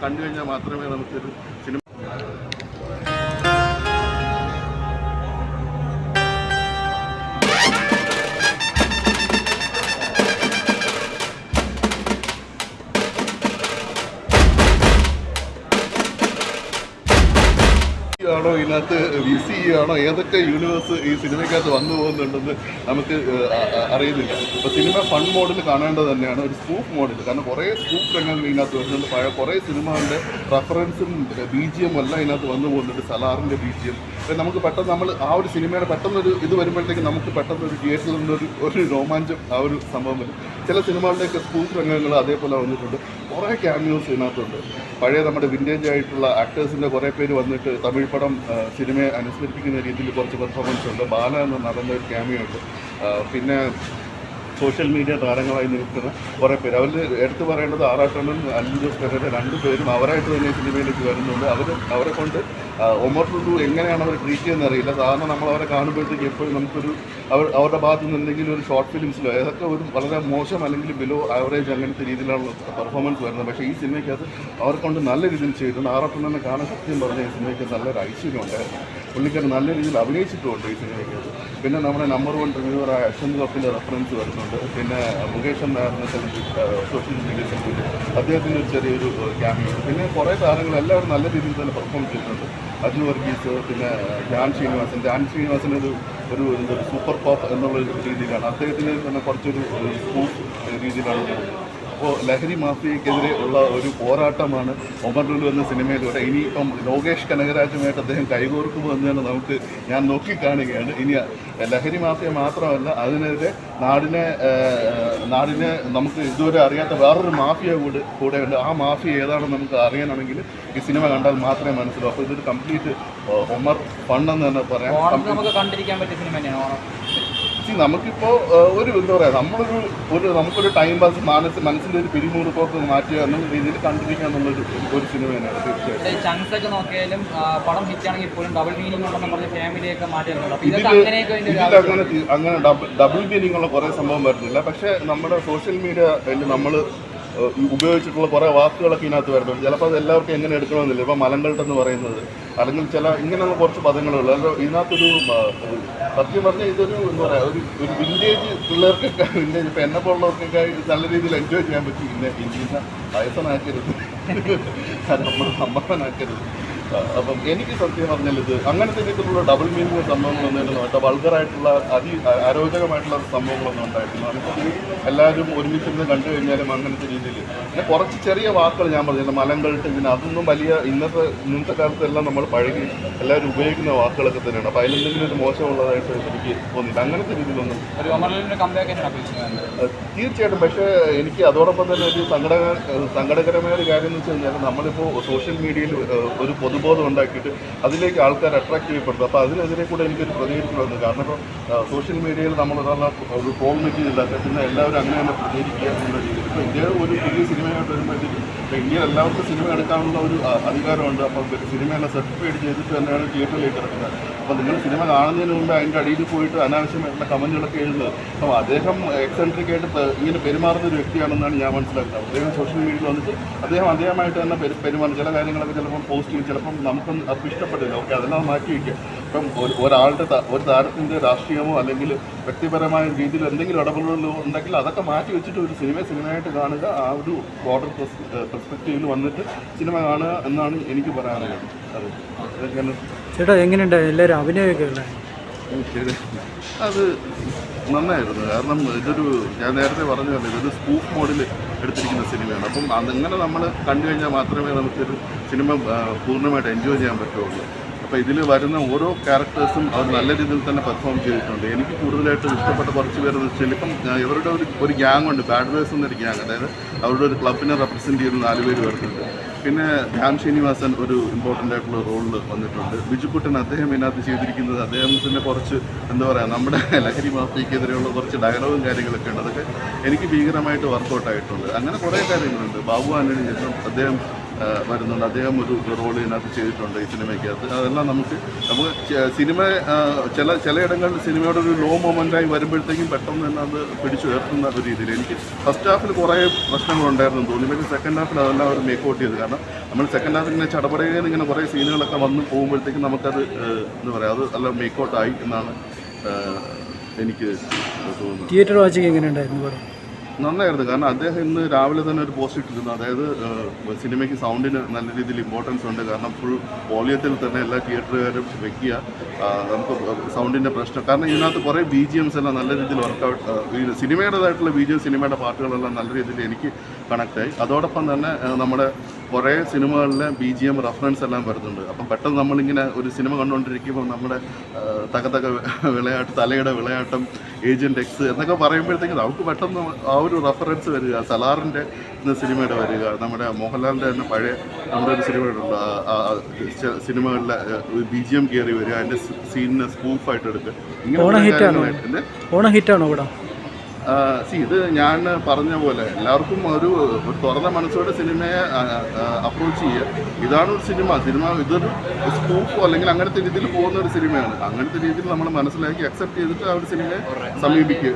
കണ്ടു കഴിഞ്ഞാൽ മാത്രമേ നമുക്കൊരു സിനിമ ആണോ ഇതിനകത്ത് VC ആണോ ഏതൊക്കെ യൂണിവേഴ്സ് ഈ സിനിമയ്ക്കകത്ത് വന്നു പോകുന്നുണ്ടെന്ന് നമുക്ക് അറിയുന്നില്ല. ഇപ്പോൾ സിനിമ ഫൺ മോഡിൽ കാണേണ്ടത് തന്നെയാണ്, ഒരു സ്കൂപ്പ് മോഡിൽ. കാരണം കുറേ സ്കൂപ്പ് രംഗങ്ങൾ ഇതിനകത്ത് വരുന്നുണ്ട്. കുറേ സിനിമകളുടെ റെഫറൻസും BGM എല്ലാം ഇതിനകത്ത് വന്നു പോകുന്നുണ്ട്. സലാറിൻ്റെ BGM നമുക്ക് പെട്ടെന്ന് നമ്മൾ ആ ഒരു സിനിമയുടെ പെട്ടെന്നൊരു ഇത് വരുമ്പോഴത്തേക്ക് നമുക്ക് പെട്ടെന്ന് ഒരു തിയേറ്ററിൽ നിന്നൊരു രോമാഞ്ചം ആ ഒരു സംഭവം വരും. ചില സിനിമകളുടെയൊക്കെ സ്കൂപ്പ് രംഗങ്ങൾ അതേപോലെ വന്നിട്ടുണ്ട്. കുറേ ക്യാമിയോസ് ഇതിനകത്തുണ്ട്. പഴയ നമ്മുടെ വിൻറ്റേജ് ആയിട്ടുള്ള ആക്ടേഴ്സിൻ്റെ കുറേ പേര് വന്നിട്ട് തമിഴ് പടം സിനിമയെ അനുസ്മരിപ്പിക്കുന്ന രീതിയിൽ കുറച്ച് പെർഫോമൻസ് ഉണ്ട്. ബാല എന്ന നടന്ന ഒരു ക്യാമിയോ ഉണ്ട്. പിന്നെ സോഷ്യൽ മീഡിയ താരങ്ങളായി നിൽക്കുന്ന കുറേ പേര്. അവരിൽ എടുത്തു പറയേണ്ടത് ആറാട്ടണ്ണൻ, അല്ലു ജോസ് പെരേര, രണ്ടുപേരും അവരായിട്ട് തന്നെ സിനിമയിലേക്ക് വരുന്നുണ്ട്. അവരെ കൊണ്ട് ഒമർ ലുലു എങ്ങനെയാണ് അവർ ട്രീറ്റ് ചെയ്യുന്നത് അറിയില്ല. സാധാരണ നമ്മൾ അവരെ കാണുമ്പോഴത്തേക്ക് എപ്പോഴും നമുക്കൊരു അവരുടെ ഭാഗത്തു നിന്ന് എന്തെങ്കിലും ഒരു ഷോർട്ട് ഫിലിംസിലോ ഏതൊക്കെ ഒരു വളരെ മോശം അല്ലെങ്കിൽ ബിലോ ആവറേജ് അങ്ങനത്തെ രീതിയിലാണ് പെർഫോമൻസ് വരുന്നത്. പക്ഷേ ഈ സിനിമയ്ക്കകത്ത് അവരെ കൊണ്ട് നല്ല രീതിയിൽ ചെയ്തിട്ടുണ്ട്. ആറാട്ടണ്ണനെ കാണാൻ സത്യം പറഞ്ഞ ഈ സിനിമയ്ക്ക് നല്ലൊരു ഐശ്വര്യം ഉണ്ടായിരുന്നു. പുള്ളിക്കാരൻ നല്ല രീതിയിൽ അഭിനയിച്ചിട്ടുമുണ്ട് ഈ സിനിമയ്ക്കകത്ത്. പിന്നെ നമ്മുടെ നമ്പർ 1 റിവ്യൂവറായ അശ്വന്ത് കപ്പിൻ്റെ റെഫറൻസ് വരുന്നുണ്ട്. പിന്നെ മുകേഷ് നായറിനെ സോഷ്യൽ മീഡിയ സെൽഫിൽ അദ്ദേഹത്തിൻ്റെ ഒരു ചെറിയൊരു ക്യാമിയോ. പിന്നെ കുറേ താരങ്ങൾ എല്ലാവരും നല്ല രീതിയിൽ തന്നെ പെർഫോം ചെയ്തിട്ടുണ്ട്. അജു വർഗീസ്, പിന്നെ ധ്യാൻ ശ്രീനിവാസൻ ഒരു സൂപ്പർ പോപ്പ് എന്നുള്ള രീതിയിലാണ്. അദ്ദേഹത്തിന് തന്നെ കുറച്ചൊരു സ്കൂപ്പ് രീതിയിലാണ് പോകുന്നത്. അപ്പോൾ ലഹരി മാഫിയക്കെതിരെ ഉള്ള ഒരു പോരാട്ടമാണ് ഒമർ ലുലു എന്ന സിനിമയിലൂടെ. ഇനിയിപ്പം ലോകേഷ് കനകരാജുമായിട്ട് അദ്ദേഹം കൈകോർക്കുമോ എന്ന് ഞാൻ നോക്കിക്കാണുകയാണ്. ഇനി ലഹരി മാഫിയ മാത്രമല്ല, അതിനെതിരെ നാടിനെ നമുക്ക് ഇതുവരെ അറിയാത്ത വേറൊരു മാഫിയ കൂടെയുണ്ട്. ആ മാഫിയ ഏതാണെന്ന് നമുക്ക് അറിയണമെങ്കിൽ ഈ സിനിമ കണ്ടാൽ മാത്രമേ മനസ്സിലാവൂ. അപ്പോൾ ഇതൊരു കംപ്ലീറ്റ് ഒമർ ഫണ്ടെന്ന് തന്നെ പറയാം. നമുക്ക് കണ്ടിരിക്കാൻ പറ്റിയ സിനിമ തന്നെയാണ്. നമുക്കിപ്പോൾ എന്താ പറയുക, നമുക്കൊരു ടൈം പാസ് മനസ്സിൻ്റെ ഒരു പിരിമുറുക്കമൊക്കെ മാറ്റുക എന്നുള്ള രീതിയിൽ കണ്ടിരിക്കുക എന്നുള്ളൊരു സിനിമ തന്നെയാണ്. തീർച്ചയായിട്ടും ചങ്സ് ഒക്കെ നോക്കിയാലും പടം ഹിറ്റാണെങ്കിൽ പോലും ഡബിൾ മീനിങ് ഉണ്ടെന്ന് പറഞ്ഞ് ഫാമിലിയൊക്കെ മാറ്റിയിട്ടുണ്ട്. അങ്ങനെ ഡബിൾ മീനിങ് ഉള്ള കുറേ സംഭവം വരുന്നില്ല. പക്ഷേ നമ്മുടെ സോഷ്യൽ മീഡിയയിൽ നമ്മൾ ഉപയോഗിച്ചിട്ടുള്ള കുറേ വാക്കുകളൊക്കെ ഇതിനകത്ത് വരുന്നുണ്ട്. ചിലപ്പോൾ അത് എല്ലാവർക്കും എങ്ങനെ എടുക്കണമെന്നില്ല. ഇപ്പോൾ മലങ്കൾട്ടെന്ന് പറയുന്നത് അല്ലെങ്കിൽ ഇങ്ങനെയുള്ള കുറച്ച് പദങ്ങളുള്ളൂ. അപ്പോൾ ഇതിനകത്തൊരു സത്യം പറഞ്ഞാൽ ഇതൊരു എന്താ പറയുക, ഒരു വിൻറ്റേജ് പിള്ളേർക്കൊക്കെ വിൻറ്റേജ് ഇപ്പോൾ എന്നെ പോലുള്ളവർക്കൊക്കെ നല്ല രീതിയിൽ എൻജോയ് ചെയ്യാൻ പറ്റും. പിന്നെ ഇന്ത്യനെ വയസ്സനാക്കരുത്, അമ്മനാക്കരുത്. അപ്പം എനിക്ക് സത്യം പറഞ്ഞാൽ ഇത് അങ്ങനത്തെ രീതിയിലുള്ള ഡബിൾ മീനിങ് സംഭവങ്ങളൊന്നും കേട്ടോ, വൾഗറായിട്ടുള്ള അരോചകമായിട്ടുള്ള സംഭവങ്ങളൊന്നും ഉണ്ടായിട്ടില്ല. നമുക്ക് എല്ലാവരും ഒരുമിച്ചിരുന്ന് കണ്ടു കഴിഞ്ഞാലും അങ്ങനത്തെ രീതിയിൽ പിന്നെ കുറച്ച് ചെറിയ വാക്കുകൾ ഞാൻ പറഞ്ഞില്ല, മലങ്കൾട്ട്, പിന്നെ അതൊന്നും വലിയ ഇന്നത്തെ കാലത്തെല്ലാം നമ്മൾ പഴകി എല്ലാവരും ഉപയോഗിക്കുന്ന വാക്കുകളൊക്കെ തന്നെയാണ്. അപ്പോൾ അതിലെന്തെങ്കിലും ഒരു മോശമുള്ളതായിട്ട് എനിക്ക് തോന്നിയില്ല. അങ്ങനത്തെ രീതിയിലൊന്നും തീർച്ചയായിട്ടും. പക്ഷേ എനിക്ക് അതോടൊപ്പം തന്നെ ഒരു സങ്കടകരമായ ഒരു കാര്യം എന്ന് വെച്ച് കഴിഞ്ഞാൽ നമ്മളിപ്പോൾ സോഷ്യൽ മീഡിയയിൽ ഒരു പൊതുബോധം ഉണ്ടാക്കിയിട്ട് അതിലേക്ക് ആൾക്കാർ അട്രാക്ട് ചെയ്യപ്പെടുന്നു. അപ്പോൾ അതിനെതിരെ കൂടെ എനിക്കൊരു പ്രതികരിക്കണം വന്നു. കാരണം ഇപ്പോൾ സോഷ്യൽ മീഡിയയിൽ നമ്മളൊരാളെ ഒരു ട്രോൾ മെറ്റീരിയൽ ഉണ്ടാക്കുക, പിന്നെ എല്ലാവരും അങ്ങനെ തന്നെ പ്രതികരിക്കുക എന്നുള്ള രീതിയിൽ. ഇപ്പോൾ ഇന്ത്യ ഒരു പുതിയ സിനിമയായിട്ട് വരുമ്പോഴത്തേക്കും ഇപ്പോൾ ഇന്ത്യയിൽ എല്ലാവർക്കും സിനിമ എടുക്കാനുള്ള ഒരു അധികാരമുണ്ട്. അപ്പോൾ സിനിമയെല്ലാം സർട്ടിഫൈഡ് ചെയ്തിട്ട് തന്നെയാണ് തിയേറ്ററിലേക്ക് ഇറക്കുന്നത്. അപ്പോൾ നിങ്ങൾ സിനിമ കാണുന്നതിന് മുമ്പ് അതിൻ്റെ അടിയിൽ പോയിട്ട് അനാവശ്യമായിട്ടുള്ള കമൻറ്റുകളൊക്കെ എഴുതുന്നത്. അപ്പോൾ അദ്ദേഹം എക്സെൻട്രിക് ആയിട്ട് ഇങ്ങനെ പെരുമാറുന്ന ഒരു വ്യക്തിയാണെന്നാണ് ഞാൻ മനസ്സിലാക്കുന്നത്. അദ്ദേഹം സോഷ്യൽ മീഡിയയിൽ വന്നിട്ട് അദ്ദേഹമായിട്ട് തന്നെ പെരുമാറും. ചില കാര്യങ്ങളൊക്കെ ചിലപ്പം പോസ്റ്റ് ചെയ്യും, ചിലപ്പം നമുക്കൊന്നും അത് ഇഷ്ടപ്പെട്ടില്ല. ഓക്കെ, അതെല്ലാം മാറ്റി വയ്ക്കുക. ഇപ്പം ഒരു താരത്തിൻ്റെ രാഷ്ട്രീയമോ അല്ലെങ്കിൽ വ്യക്തിപരമായ രീതിയിൽ എന്തെങ്കിലും ഇടപെടലുകളോ ഉണ്ടെങ്കിൽ അതൊക്കെ മാറ്റി വെച്ചിട്ട് ഒരു സിനിമയായിട്ട് കാണുക. ആ ഒരു ബോർഡർ പെർസ്പെക്റ്റീവിൽ വന്നിട്ട് സിനിമ കാണുക എന്നാണ് എനിക്ക് പറയാനുള്ളത്. ചേട്ടാ എങ്ങനെയുണ്ട് എല്ലാവരും അഭിനയമൊക്കെ ഉള്ളത്? അത് നന്നായിരുന്നു. കാരണം ഞാൻ നേരത്തെ പറഞ്ഞതല്ലേ, ഇതൊരു സ്കൂപ്പ് മോഡിൽ എടുത്തിരിക്കുന്ന സിനിമയാണ്. അപ്പം അതങ്ങനെ നമ്മൾ കണ്ടു കഴിഞ്ഞാൽ മാത്രമേ നമുക്കൊരു സിനിമ പൂർണ്ണമായിട്ട് എൻജോയ് ചെയ്യാൻ പറ്റുള്ളൂ. അപ്പോൾ ഇതിൽ വരുന്ന ഓരോ ക്യാരക്ടേഴ്സും അവർ നല്ല രീതിയിൽ തന്നെ പെർഫോം ചെയ്തിട്ടുണ്ട്. എനിക്ക് കൂടുതലായിട്ട് ഇഷ്ടപ്പെട്ട കുറച്ച് പേരെന്ന് വെച്ചാൽ ഇപ്പം ഇവരുടെ ഒരു ഗ്യാങ് ഉണ്ട്, ബാഡ് ബോയ്സ് എന്നൊരു ഗ്യാങ്. അതായത് അവരുടെ ഒരു ക്ലബിനെ റെപ്രസെൻറ്റ് ചെയ്യുന്ന 4 പേര് വരുന്നുണ്ട്. പിന്നെ ധ്യാൻ ശ്രീനിവാസൻ ഒരു ഇമ്പോർട്ടൻ്റ് ആയിട്ടുള്ള റോളിൽ വന്നിട്ടുണ്ട്. ബിജുക്കുട്ടൻ അദ്ദേഹം ഇതിനകത്ത് ചെയ്തിരിക്കുന്നത് അദ്ദേഹത്തിൻ്റെ കുറച്ച് എന്താ പറയുക, നമ്മുടെ ലഹരി മാഫിയക്കെതിരെയുള്ള കുറച്ച് ഡയലോഗും കാര്യങ്ങളൊക്കെ ഉണ്ട്. അതൊക്കെ എനിക്ക് ഭീകരമായിട്ട് വർക്കൗട്ടായിട്ടുണ്ട്. അങ്ങനെ കുറേ കാര്യങ്ങളുണ്ട്. ബാബു ആൻ്റണി അദ്ദേഹം വരുന്നുണ്ട്. അദ്ദേഹം ഒരു റോൾ ഇതിനകത്ത് ചെയ്തിട്ടുണ്ട് ഈ സിനിമയ്ക്കകത്ത്. അതെല്ലാം നമുക്ക് സിനിമ ചിലയിടങ്ങളിൽ സിനിമയുടെ ഒരു ലോ മൊമെൻ്റായി വരുമ്പോഴത്തേക്കും പെട്ടെന്ന് തന്നെ അത് പിടിച്ചുയർത്തുന്ന ഒരു രീതിയിൽ എനിക്ക് ഫസ്റ്റ് ഹാഫിൽ കുറേ പ്രശ്നങ്ങളുണ്ടായിരുന്നു തോന്നി. പക്ഷേ സെക്കൻഡ് ഹാഫിൽ അതെല്ലാം അവർ മേക്കൗട്ട് ചെയ്ത്. കാരണം നമ്മൾ സെക്കൻഡ് ഹാഫിൽ ഇങ്ങനെ ചടപടയിൽ ഇങ്ങനെ കുറേ സീനുകളൊക്കെ വന്ന് പോകുമ്പോഴത്തേക്കും നമുക്കത് എന്താ പറയുക, അത് നല്ല മേക്കൗട്ടായി എന്നാണ് എനിക്ക് തോന്നുന്നത്. തിയേറ്റർ വാച്ചിങ് എങ്ങനെയുണ്ടായിരുന്നു പടം? നന്നായിരുന്നു. കാരണം അദ്ദേഹം ഇന്ന് രാവിലെ തന്നെ ഒരു പോസ്റ്റ് ഇട്ടിരുന്നു. അതായത് സിനിമയ്ക്ക് സൗണ്ടിന് നല്ല രീതിയിൽ ഇമ്പോർട്ടൻസ് ഉണ്ട്. കാരണം ഫുൾ വോളിയത്തിൽ തന്നെ എല്ലാ തിയേറ്ററുകാരും വെക്കുക. നമുക്ക് സൗണ്ടിൻ്റെ പ്രശ്നം, കാരണം ഇതിനകത്ത് കുറേ BGMs എല്ലാം നല്ല രീതിയിൽ വർക്കൗട്ട്, സിനിമയുടേതായിട്ടുള്ള BGM, സിനിമയുടെ പാട്ടുകളെല്ലാം നല്ല രീതിയിൽ എനിക്ക് കണക്റ്റായി. അതോടൊപ്പം തന്നെ നമ്മുടെ കുറേ സിനിമകളിലെ BGM റെഫറൻസ് എല്ലാം വരുന്നുണ്ട്. അപ്പം പെട്ടെന്ന് നമ്മളിങ്ങനെ ഒരു സിനിമ കണ്ടുകൊണ്ടിരിക്കുമ്പോൾ നമ്മുടെ തക വിളയാട്ട്, തലയുടെ വിളയാട്ടം, ഏജൻറ്റ് എക്സ് എന്നൊക്കെ പറയുമ്പോഴത്തേക്കും നമുക്ക് പെട്ടെന്ന് ആ ഒരു റെഫറൻസ് വരിക. സലാറിൻ്റെ സിനിമയുടെ വരിക, നമ്മുടെ മോഹൻലാലിൻ്റെ തന്നെ പഴയ നമ്മുടെ ഒരു സിനിമയുണ്ട്, സിനിമകളിലെ BGM കയറി വരിക, അതിൻ്റെ സീനിനെ സ്പൂഫായിട്ട് എടുക്കുക. ഓണ ഹിറ്റാണോ ഇവിടെ? ഇത് ഞാൻ പറഞ്ഞ പോലെ എല്ലാവർക്കും ഒരു തുറന്ന മനസ്സോടെ സിനിമയെ അപ്രോച്ച് ചെയ്യുക. ഇതാണ് ഒരു സിനിമ, ഇതൊരു സ്കൂപ്പോ അല്ലെങ്കിൽ അങ്ങനത്തെ രീതിയിൽ പോകുന്ന ഒരു സിനിമയാണ്. അങ്ങനത്തെ രീതിയിൽ നമ്മൾ മനസ്സിലാക്കി അക്സെപ്റ്റ് ചെയ്തിട്ട് ആ ഒരു സിനിമയെ സമീപിക്കുക.